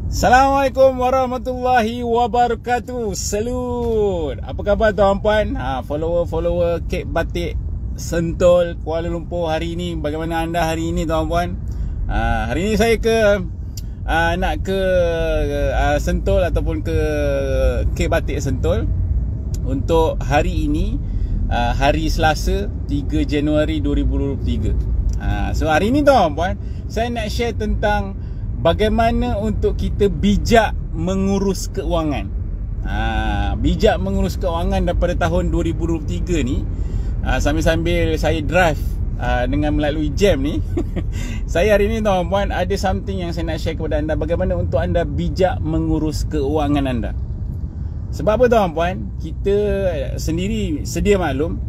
Assalamualaikum warahmatullahi wabarakatuh. Salut. Apa khabar tuan-puan? Follower Kek Batik Sentul Kuala Lumpur hari ini. Bagaimana anda hari ini tuan-puan? Hari ini saya nak ke Sentul ataupun ke Kek Batik Sentul untuk hari ini, hari Selasa 3 Januari 2023. So hari ini tuan-puan, saya nak share tentang bagaimana untuk kita bijak mengurus keuangan. Bijak mengurus keuangan daripada tahun 2023 ni. Sambil-sambil saya drive dengan melalui jam ni saya hari ni tuan-puan ada something yang saya nak share kepada anda, bagaimana untuk anda bijak mengurus keuangan anda. Sebab apa tuan-puan, kita sendiri sedia maklum,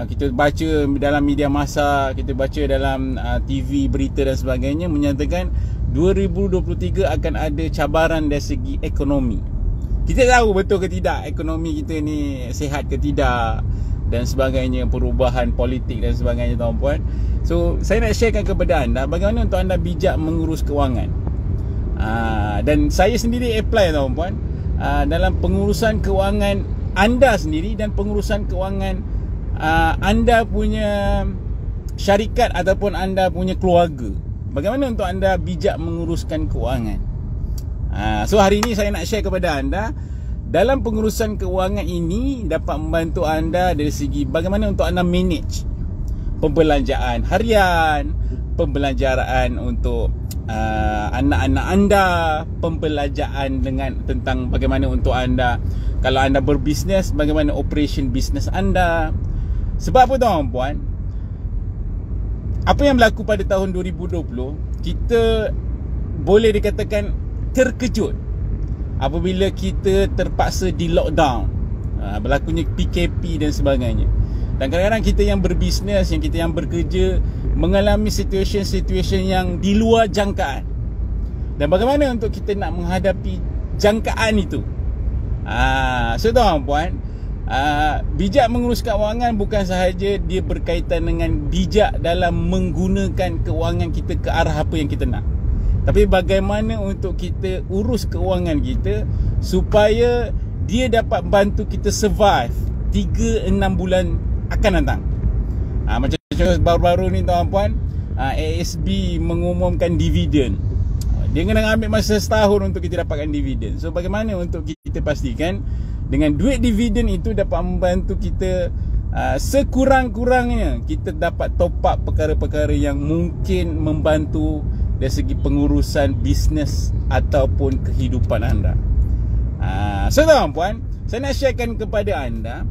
kita baca dalam media masa, kita baca dalam TV, berita dan sebagainya menyatakan 2023 akan ada cabaran dari segi ekonomi. Kita tahu betul ke tidak ekonomi kita ni sihat ke tidak dan sebagainya, perubahan politik dan sebagainya tuan-puan. So saya nak sharekan kepada anda bagaimana untuk anda bijak mengurus keuangan. Dan saya sendiri apply tuan-puan dalam pengurusan keuangan anda sendiri dan pengurusan keuangan anda punya syarikat ataupun anda punya keluarga. Bagaimana untuk anda bijak menguruskan keuangan. So hari ini saya nak share kepada anda dalam pengurusan keuangan ini dapat membantu anda dari segi bagaimana untuk anda manage pembelanjaan harian, pembelanjaan untuk anak-anak anda, pembelanjaan dengan tentang bagaimana untuk anda kalau anda berbisnes, bagaimana operation bisnes anda. Sebab apa tuan-puan, apa yang berlaku pada tahun 2020, kita boleh dikatakan terkejut apabila kita terpaksa di lockdown, berlakunya PKP dan sebagainya. Dan kadang-kadang kita yang berbisnes, kita yang bekerja mengalami situation yang di luar jangkaan. Dan bagaimana untuk kita nak menghadapi jangkaan itu? So tuan-puan, bijak mengurus keuangan bukan sahaja dia berkaitan dengan bijak dalam menggunakan keuangan kita ke arah apa yang kita nak, tapi bagaimana untuk kita urus keuangan kita supaya dia dapat bantu kita survive 3-6 bulan akan datang. Macam contoh baru-baru ni tuan-puan, ASB mengumumkan dividen. Dia kena ambil masa setahun untuk kita dapatkan dividen. So bagaimana untuk kita pastikan dengan duit dividen itu dapat membantu kita sekurang-kurangnya kita dapat top up perkara-perkara yang mungkin membantu dari segi pengurusan bisnes ataupun kehidupan anda. So tuan-puan, saya nak sharekan kepada anda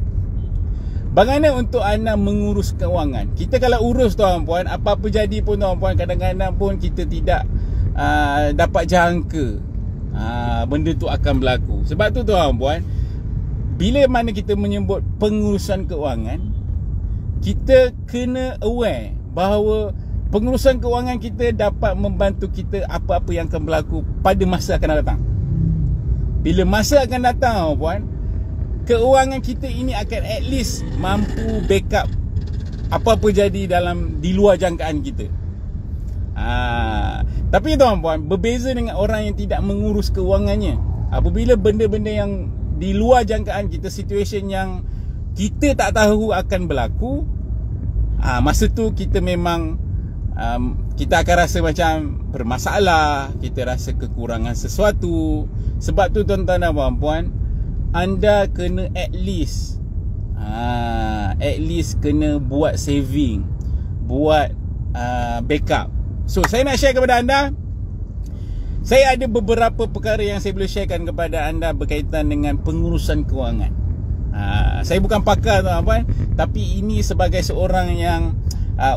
bagaimana untuk anda mengurus keuangan. Kita kalau urus tuan-puan, apa-apa jadi pun tuan-puan, kadang-kadang pun kita tidak dapat jangka benda tu akan berlaku. Sebab tu tuan-puan, bila mana kita menyebut pengurusan keuangan, kita kena aware bahawa pengurusan keuangan kita dapat membantu kita apa-apa yang akan berlaku pada masa akan datang. Bila masa akan datang puan, keuangan kita ini akan at least mampu backup apa-apa jadi di luar jangkaan kita. Tapi tuan-puan, berbeza dengan orang yang tidak mengurus keuangannya. Apabila benda-benda yang di luar jangkaan kita, situation yang kita tak tahu akan berlaku, masa tu kita memang kita akan rasa macam bermasalah, kita rasa kekurangan sesuatu. Sebab tu tuan-tuan dan puan-puan, anda kena at least kena buat saving, buat backup. So saya nak share kepada anda, saya ada beberapa perkara yang saya boleh sharekan kepada anda berkaitan dengan pengurusan keuangan. Saya bukan pakar tuan-puan, tapi ini sebagai seorang yang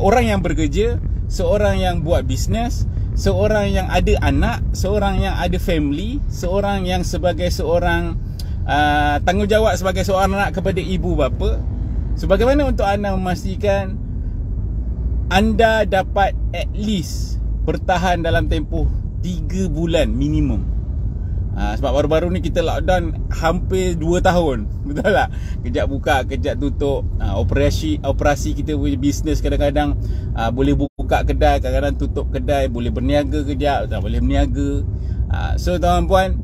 orang yang bekerja, seorang yang buat bisnes, seorang yang ada anak, seorang yang ada family, seorang yang sebagai seorang tanggungjawab sebagai seorang anak kepada ibu bapa. So bagaimana untuk anda memastikan anda dapat at least bertahan dalam tempoh 3 bulan minimum. Sebab baru-baru ni kita lockdown hampir 2 tahun. Betul tak? Kejap buka, kejap tutup. Operasi kita punya bisnes kadang-kadang boleh buka kedai, kadang-kadang tutup kedai, boleh berniaga kejap, tak boleh berniaga. So tuan-puan,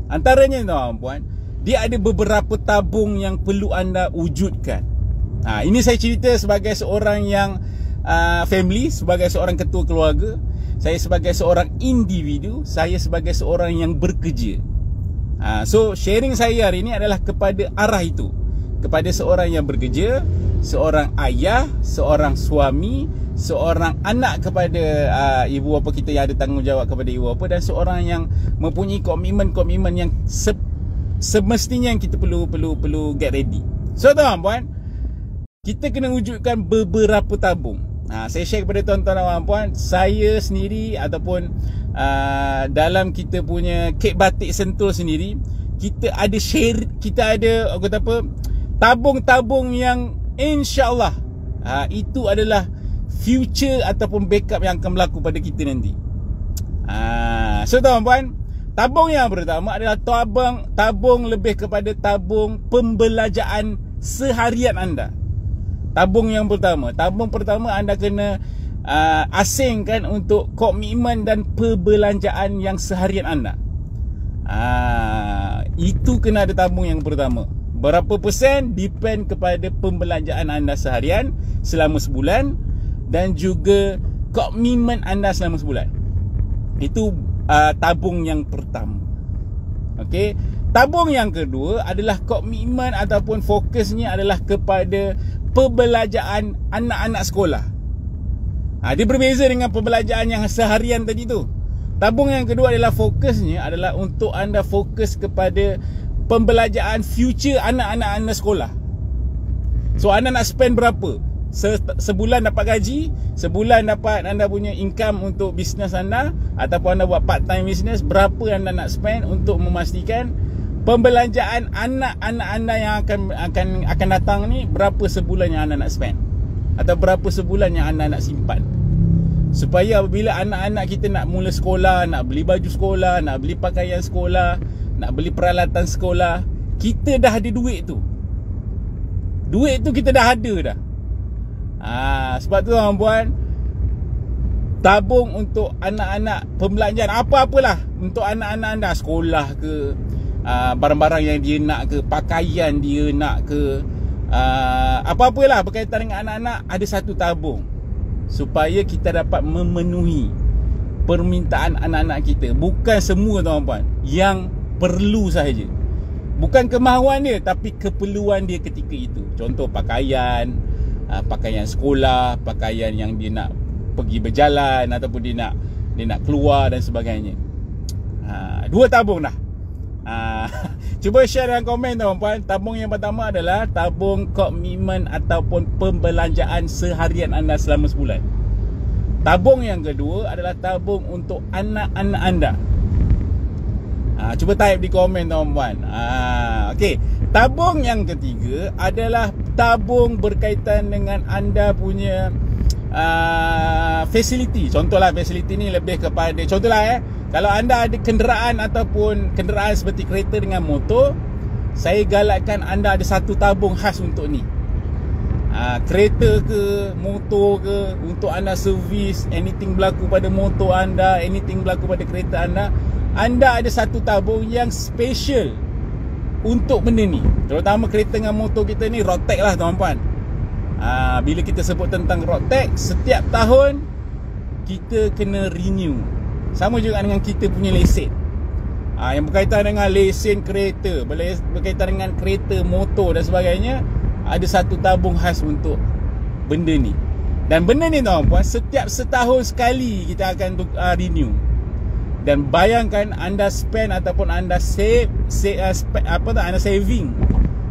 antaranya tuan-puan, dia ada beberapa tabung yang perlu anda wujudkan. Ini saya cerita sebagai seorang yang family, sebagai seorang ketua keluarga, saya sebagai seorang individu, saya sebagai seorang yang bekerja. So sharing saya hari ini adalah kepada arah itu, kepada seorang yang bekerja, seorang ayah, seorang suami, seorang anak kepada ibu bapa kita yang ada tanggungjawab kepada ibu bapa, dan seorang yang mempunyai komitmen-komitmen yang semestinya yang kita perlu get ready. So tuan-puan, kita kena wujudkan beberapa tabung. Saya share kepada tuan-tuan dan puan, saya sendiri ataupun dalam kita punya kek batik Sentul sendiri, kita ada share, kita ada tabung-tabung yang insya-Allah itu adalah future ataupun backup yang akan berlaku pada kita nanti. So tuan-puan, tabung yang pertama adalah tabung lebih kepada tabung pembelajaran seharian anda. Tabung pertama anda kena asingkan untuk komitmen dan perbelanjaan yang seharian anda. Itu kena ada tabung yang pertama. Berapa persen depend kepada pembelanjaan anda seharian selama sebulan, dan juga komitmen anda selama sebulan. Itu tabung yang pertama. Okey. Tabung yang kedua adalah komitmen ataupun fokusnya adalah kepada pembelajaran anak-anak sekolah. Dia berbeza dengan pembelajaran yang seharian tadi tu. Tabung yang kedua adalah fokusnya adalah untuk anda fokus kepada pembelajaran future anak-anak anda sekolah. So anda nak spend berapa? Sebulan dapat gaji, sebulan dapat anda punya income untuk bisnes anda, ataupun anda buat part time business, berapa anda nak spend untuk memastikan pembelanjaan anak-anak anda yang akan datang ni, berapa sebulan yang anda nak spend, atau berapa sebulan yang anda nak simpan, supaya apabila anak-anak kita nak mula sekolah, nak beli baju sekolah, nak beli pakaian sekolah, nak beli peralatan sekolah, kita dah ada duit tu. Duit tu kita dah ada dah. Sebab tu tuan-puan, tabung untuk anak-anak, pembelanjaan apa-apalah untuk anak-anak anda, sekolah ke, barang-barang yang dia nak ke, pakaian dia nak ke, apa-apalah berkaitan dengan anak-anak, ada satu tabung supaya kita dapat memenuhi permintaan anak-anak kita. Bukan semua tuan-puan, yang perlu sahaja. Bukan kemahuan dia, tapi keperluan dia ketika itu. Contoh pakaian, pakaian sekolah, pakaian yang dia nak pergi berjalan, ataupun dia nak keluar dan sebagainya. Dua tabung dah. Cuba share dalam komen tuan-puan. Tabung yang pertama adalah tabung komitmen ataupun pembelanjaan seharian anda selama sebulan. Tabung yang kedua adalah tabung untuk anak-anak anda. Cuba type di komen tuan-puan. Okey. Tabung yang ketiga adalah tabung berkaitan dengan anda punya facility. Contohlah facility ni lebih kepada, contohlah kalau anda ada kenderaan ataupun kenderaan seperti kereta dengan motor, saya galakkan anda ada satu tabung khas untuk ni. Kereta ke, motor ke, untuk anda servis, anything berlaku pada motor anda, anything berlaku pada kereta anda ada satu tabung yang special untuk benda ni. Terutama kereta dengan motor kita ni, road tax lah tuan-puan. Bila kita sebut tentang road tax, setiap tahun kita kena renew. Sama juga dengan kita punya lesen. Yang berkaitan dengan lesen kereta, berkaitan dengan kereta, motor dan sebagainya, ada satu tabung khas untuk benda ni. Dan benda ni tuan-puan, setiap setahun sekali kita akan renew. Dan bayangkan anda spend ataupun anda anda saving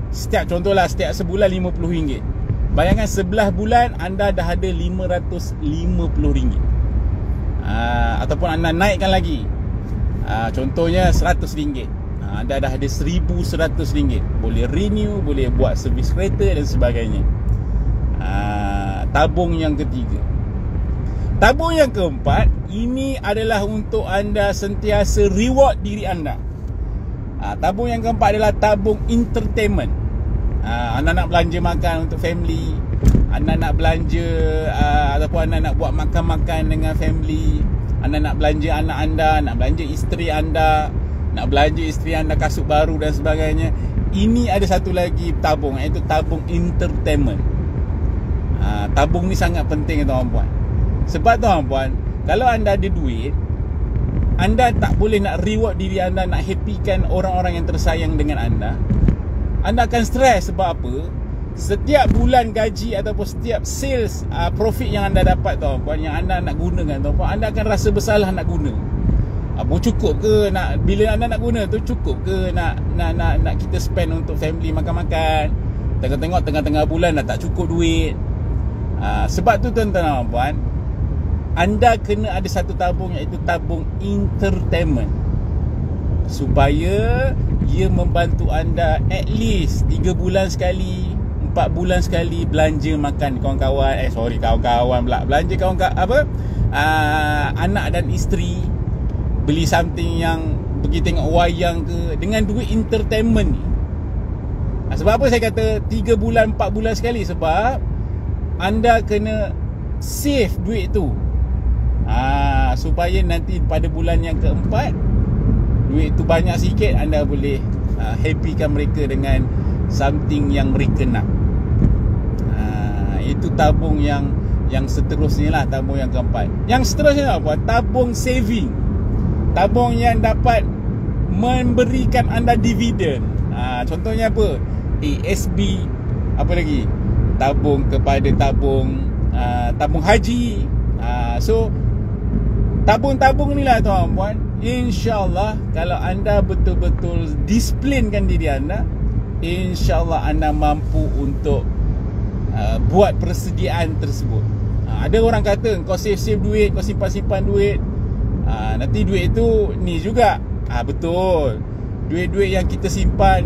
setiap, contohlah setiap sebulan RM50. Bayangkan 11 bulan anda dah ada RM550. Ataupun anda naikkan lagi, contohnya RM100. Anda dah ada RM1,100. Boleh renew, boleh buat servis kereta dan sebagainya. Tabung yang ketiga. Tabung yang keempat, ini adalah untuk anda sentiasa reward diri anda. Tabung yang keempat adalah tabung entertainment. Anda nak belanja makan untuk family, anda nak belanja ataupun anda nak buat makan-makan dengan family, anda nak belanja anak anda, nak belanja isteri anda, nak belanja isteri anda kasut baru dan sebagainya, ini ada satu lagi tabung, iaitu tabung entertainment. Tabung ni sangat penting tuan-puan. Sebab tuan-puan, kalau anda ada duit, anda tak boleh nak reward diri anda, nak happykan orang-orang yang tersayang dengan anda. Anda akan stres. Sebab apa? Setiap bulan gaji ataupun setiap sales profit yang anda dapat tuan-puan, yang anda nak gunakan tuan-puan, anda akan rasa bersalah nak guna. Cukup ke nak, bila anda nak guna tu, cukup ke nak kita spend untuk family makan-makan. Tengok-tengok tengah-tengah bulan dah tak cukup duit. Sebab tu tuan-tuan dan puan, anda kena ada satu tabung, iaitu tabung entertainment, supaya ia membantu anda at least 3 bulan sekali, 4 bulan sekali belanja makan kawan-kawan. Kawan-kawan pula, belanja kawan-kawan anak dan isteri, beli something yang pergi tengok wayang ke, dengan duit entertainment ni. Sebab apa saya kata 3 bulan 4 bulan sekali? Sebab anda kena save duit tu, supaya nanti pada bulan yang keempat duit tu banyak sikit, anda boleh happykan mereka dengan something yang mereka nak. Itu tabung yang seterusnya lah, tabung yang keempat. Yang seterusnya apa? Tabung saving, tabung yang dapat memberikan anda dividen. Contohnya apa? ASB, apa lagi? Tabung kepada tabung haji. So tabung-tabung ni lah tuan-puan, InsyaAllah kalau anda betul-betul disiplinkan diri anda, InsyaAllah anda mampu untuk buat persediaan tersebut. Ada orang kata kau save duit, kau simpan-simpan duit, nanti duit itu ni juga. Betul, duit-duit yang kita simpan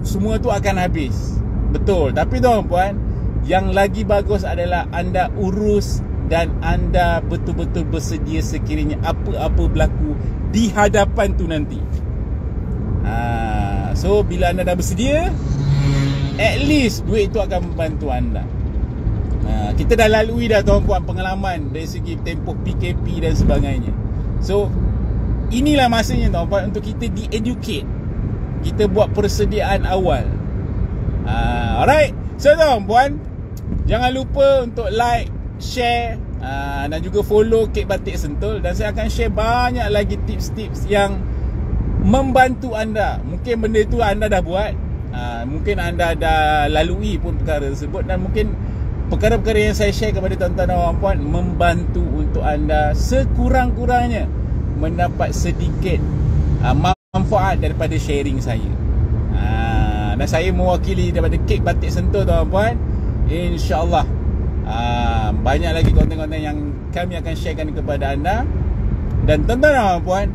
semua tu akan habis. Betul. Tapi tuan-puan, yang lagi bagus adalah anda urus dan anda betul-betul bersedia sekiranya apa-apa berlaku di hadapan tu nanti. So bila anda dah bersedia, at least duit tu akan membantu anda. Kita dah lalui dah tuan-puan pengalaman dari segi tempoh PKP dan sebagainya. So inilah masanya tuan-puan untuk kita di-educate, kita buat persediaan awal. Alright. So tuan-puan, jangan lupa untuk like, share dan juga follow Kek Batik Sentul. Dan saya akan share banyak lagi tips-tips yang membantu anda. Mungkin benda tu anda dah buat, mungkin anda dah lalui pun perkara tersebut, dan mungkin perkara-perkara yang saya share kepada tuan-tuan dan puan membantu untuk anda sekurang-kurangnya mendapat sedikit manfaat daripada sharing saya. Dan saya mewakili daripada Kek Batik Sentul tuan-puan. InsyaAllah banyak lagi konten-konten yang kami akan sharekan kepada anda. Dan tuan-tuan dan puan,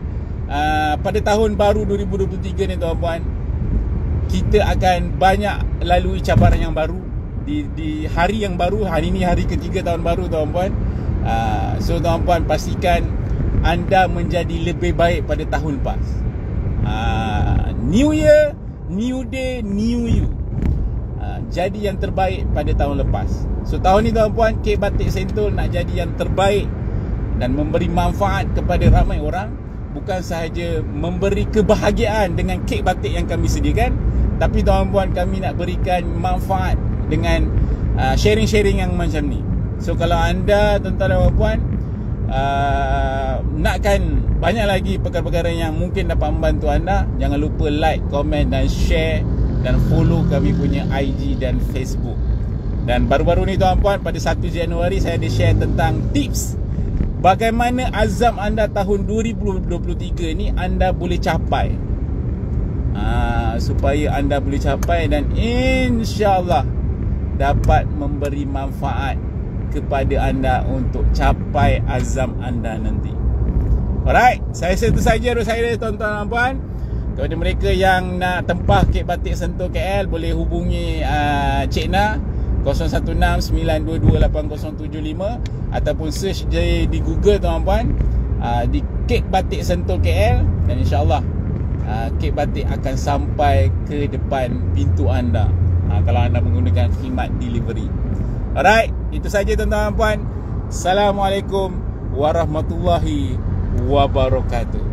pada tahun baru 2023 ni tuan-puan, kita akan banyak lalui cabaran yang baru di hari yang baru. Hari ni hari ketiga tahun baru tuan-puan. So tuan-puan, pastikan anda menjadi lebih baik pada tahun lepas. New year, new day, new you. Jadi yang terbaik pada tahun lepas. So tahun ni tuan-puan, Kek Batik Sentul nak jadi yang terbaik dan memberi manfaat kepada ramai orang. Bukan sahaja memberi kebahagiaan dengan kek batik yang kami sediakan, tapi tuan-puan, kami nak berikan manfaat dengan sharing-sharing yang macam ni. So kalau anda tuan-tuan dan puan nakkan banyak lagi perkara-perkara yang mungkin dapat membantu anda, jangan lupa like, komen dan share, dan follow kami punya IG dan Facebook. Dan baru-baru ni tuan-puan, pada 1 Januari saya ada share tentang tips bagaimana azam anda tahun 2023 ni anda boleh capai, supaya anda boleh capai dan insyaAllah dapat memberi manfaat kepada anda untuk capai azam anda nanti. Alright, saya rasa itu saja dari saya tuan-tuan dan puan. Kepada mereka yang nak tempah Kek Batik Sentul KL, boleh hubungi Cik Na 016-922-8075 ataupun search di Google tuan-puan, di Kek Batik Sentul KL, dan insyaAllah Kek Batik akan sampai ke depan pintu anda kalau anda menggunakan khidmat delivery. Alright, itu saja tuan-tuan dan puan. Assalamualaikum warahmatullahi wabarakatuh.